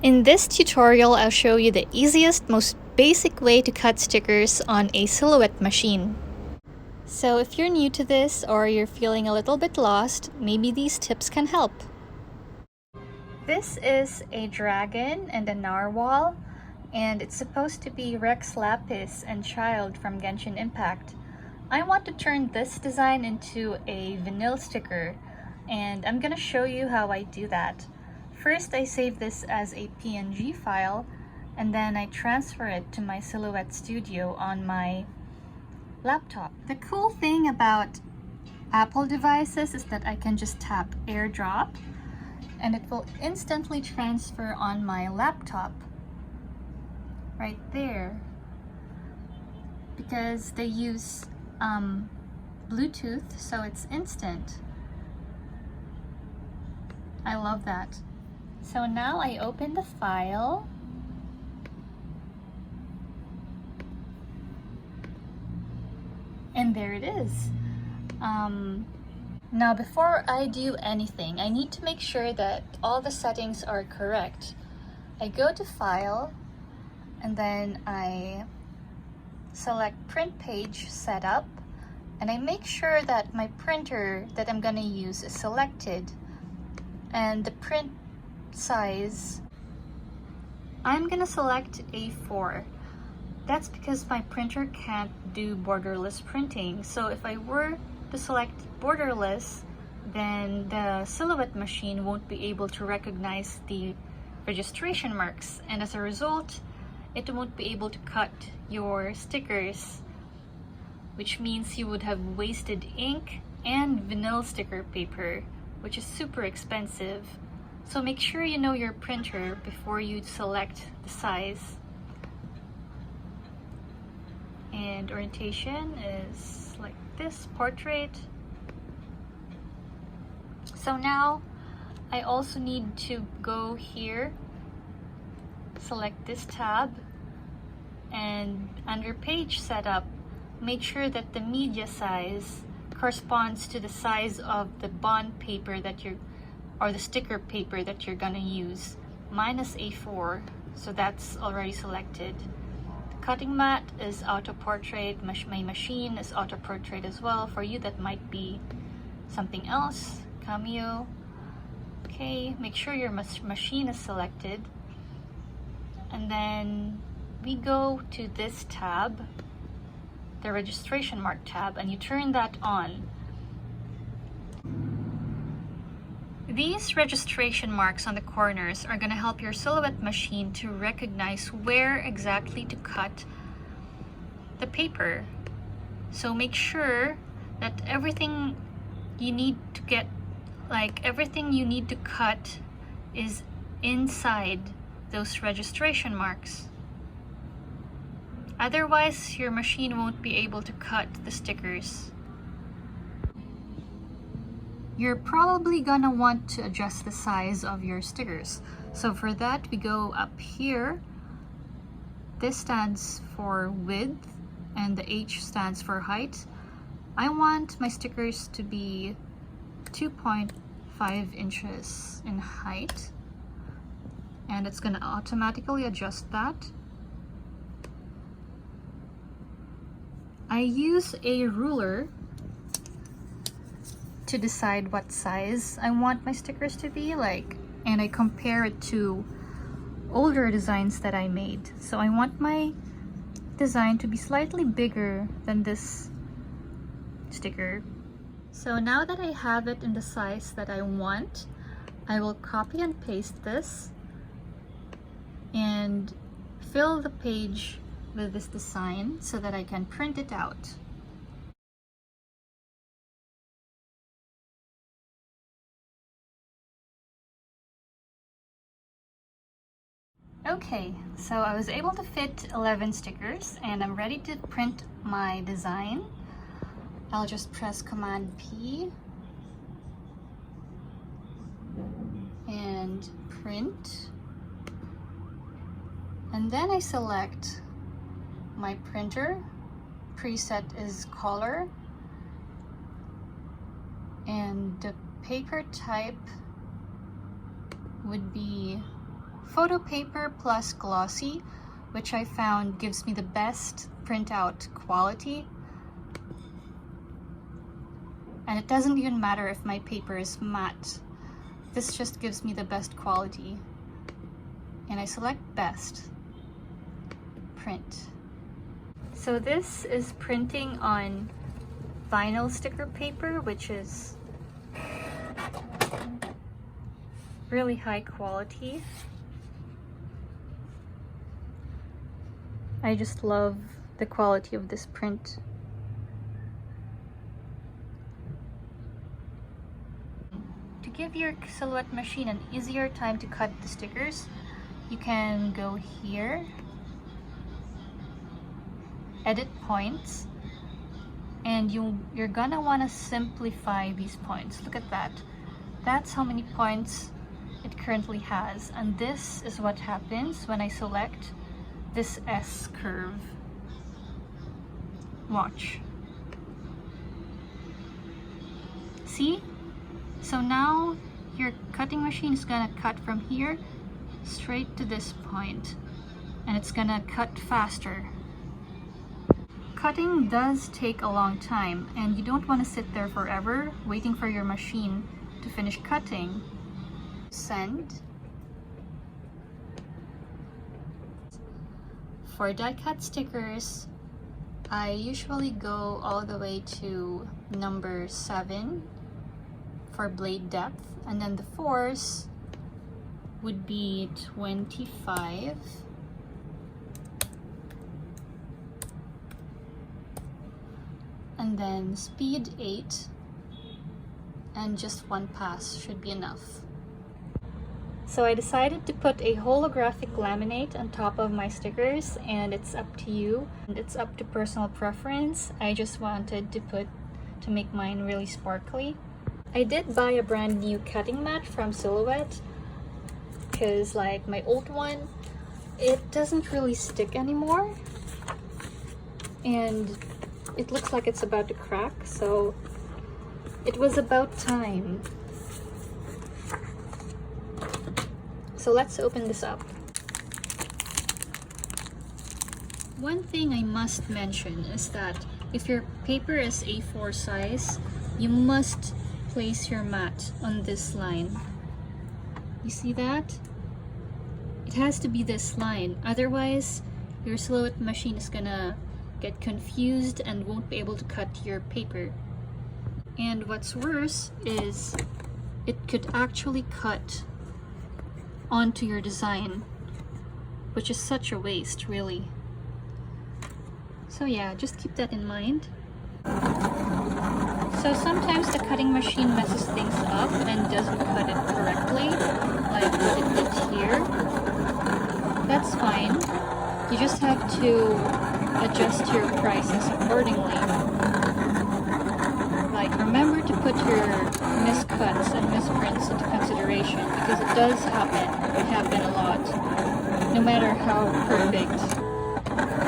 In this tutorial, I'll show you the easiest, most basic way to cut stickers on a Silouette machine. So if you're new to this or you're feeling a little bit lost, maybe these tips can help. This is a dragon and a narwhal, and it's supposed to be Rex Lapis and Child from Genshin Impact. I want to turn this design into a vinyl sticker, and I'm gonna show you how I do that. First, I save this as a PNG file, and then I transfer it to my Silouette Studio on my laptop. The cool thing about Apple devices is that I can just tap AirDrop, and it will instantly transfer on my laptop right there, because they use Bluetooth, so it's instant. I love that. So now I open the file, and there it is. Now before I do anything, I need to make sure that all the settings are correct. I go to File, and then I select Print Page Setup, and I make sure that my printer that I'm gonna use is selected, and the print size, I'm gonna select A4. That's because my printer can't do borderless printing. So if I were to select borderless, then the Silouette machine won't be able to recognize the registration marks, and as a result, it won't be able to cut your stickers, which means you would have wasted ink and vinyl sticker paper, which is super expensive. So make sure you know your printer before you select the size. And orientation is like this, portrait. So now I also need to go here, select this tab, and under page setup, make sure that the media size corresponds to the size of the bond paper that you're, or the sticker paper that you're gonna use. Mine is A4, so that's already selected. The cutting mat is auto portrait. My machine is auto portrait as well. For you, that might be something else. Cameo. Okay, make sure your machine is selected. And then we go to this tab, the registration mark tab, and you turn that on. These registration marks on the corners are going to help your Silouette machine to recognize where exactly to cut the paper. So make sure that everything you need to get, like everything you need to cut, is inside those registration marks. Otherwise, your machine won't be able to cut the stickers. You're probably gonna want to adjust the size of your stickers. So for that, we go up here. This stands for width, and the H stands for height. I want my stickers to be 2.5 inches in height, and it's gonna automatically adjust that. I use a ruler to decide what size I want my stickers to be like, and I compare it to older designs that I made. So I want my design to be slightly bigger than this sticker. So now that I have it in the size that I want, I will copy and paste this and fill the page with this design so that I can print it out. Okay, so I was able to fit 11 stickers, and I'm ready to print my design. I'll just press Command P and print, and then I select my printer. Preset is color, and the paper type would be photo paper plus glossy, which I found gives me the best printout quality. And it doesn't even matter if my paper is matte. This just gives me the best quality. And I select best. Print. So this is printing on vinyl sticker paper, which is really high quality. I just love the quality of this print. To give your Silouette machine an easier time to cut the stickers, you can go here, edit points, and you're gonna want to simplify these points. Look at that. That's how many points it currently has, and this is what happens when I select this S curve. Watch. See? So now your cutting machine is gonna cut from here straight to this point, and it's gonna cut faster. Cutting does take a long time, and you don't want to sit there forever waiting for your machine to finish cutting. Send. For die cut stickers, I usually go all the way to number 7 for blade depth, and then the force would be 25. And then speed 8, and just 1 pass should be enough. So I decided to put a holographic laminate on top of my stickers, and it's up to you. And it's up to personal preference. I just wanted to make mine really sparkly. I did buy a brand new cutting mat from Silouette, because like my old one, it doesn't really stick anymore. And it looks like it's about to crack, so it was about time. So let's open this up. One thing I must mention is that if your paper is A4 size, you must place your mat on this line. You see that? It has to be this line, otherwise your Silouette machine is gonna get confused and won't be able to cut your paper. And what's worse is it could actually cut onto your design, which is such a waste, really. So yeah, just keep that in mind. So sometimes the cutting machine messes things up and doesn't cut it correctly, like what it did here. That's fine. You just have to adjust your prices accordingly. Like, remember to put your miscuts and misprints into consideration, because it does happen a lot, no matter how perfect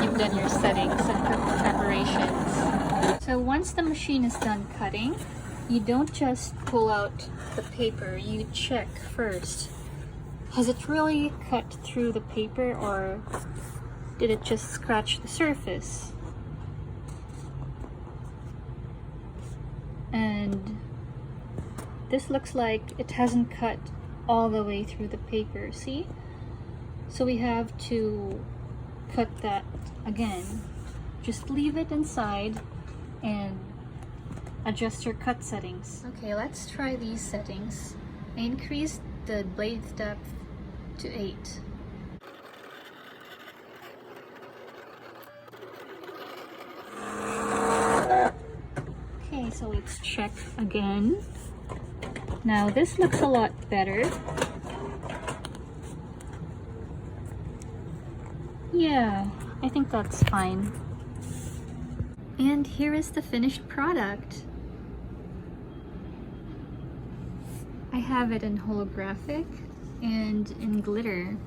you've done your settings and preparations. So once the machine is done cutting, you don't just pull out the paper, you check first. Has it really cut through the paper, or did it just scratch the surface? And this looks like it hasn't cut all the way through the paper, see? So we have to cut that again. Just leave it inside and adjust your cut settings. Okay, let's try these settings. I increased the blade depth to 8. Okay, so let's check again. Now this looks a lot better. Yeah, I think that's fine. And here is the finished product. I have it in holographic and in glitter.